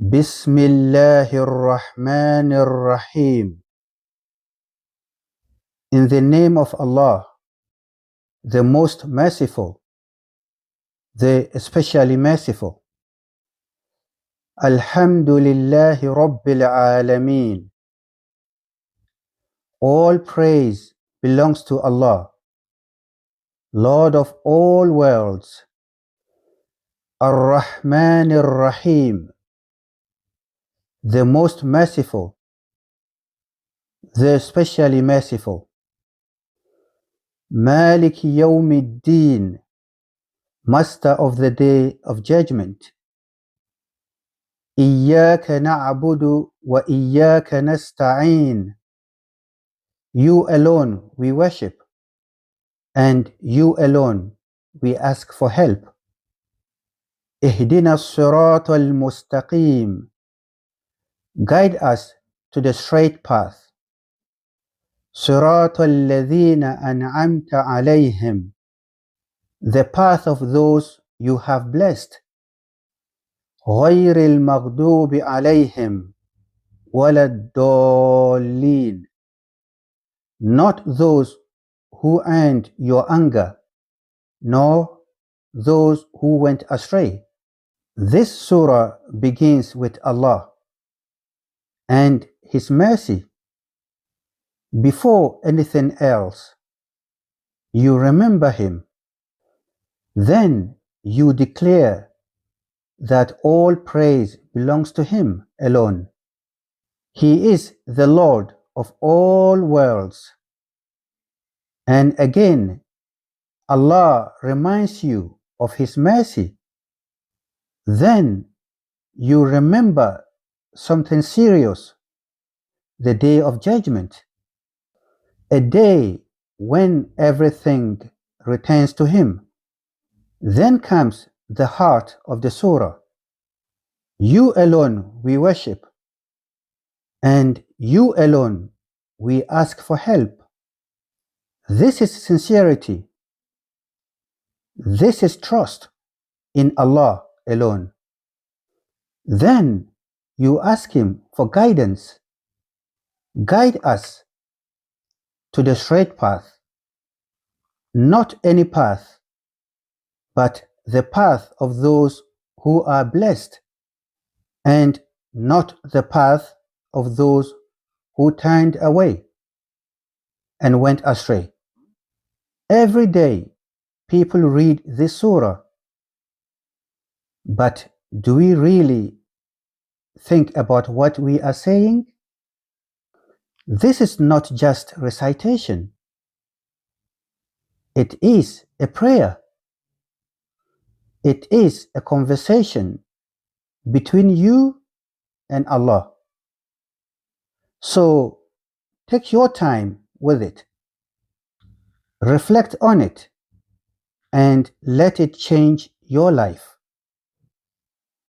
Bismillahir-Rahmanir-Rahim. In the name of Allah, the most merciful, the especially merciful. Alhamdulillahi Rabbil Alameen. All praise belongs to Allah, Lord of all worlds. Ar-Rahmanir-Rahim, the most merciful, the especially merciful. Malik Yawmiddin, Master of the Day of Judgment. Iyyaka na'budu wa iyyaka nasta'in. You alone we worship, and you alone we ask for help. Ihdina as-sirata al-mustaqim. Guide us to the straight path. Sirata alladhina an'amta alayhim. The path of those you have blessed. غير المغضوب عليهم ولا الضالين. Not those who earned your anger, nor those who went astray. This surah begins with Allah and His mercy. Before anything else, you remember Him. Then you declare that all praise belongs to Him alone. He is the Lord of all worlds. And again, Allah reminds you of His mercy. Then you remember something serious, the Day of Judgment, a day when everything returns to Him. Then comes the heart of the surah. You alone we worship, and you alone we ask for help. This is sincerity. This is trust in Allah alone. Then you ask Him for guidance. Guide us to the straight path. Not any path, but the path of those who are blessed, and not the path of those who turned away and went astray. Every day people read this surah, but do we really think about what we are saying? This is not just recitation. It is a prayer. It is a conversation between you and Allah. So take your time with it. Reflect on it and let it change your life.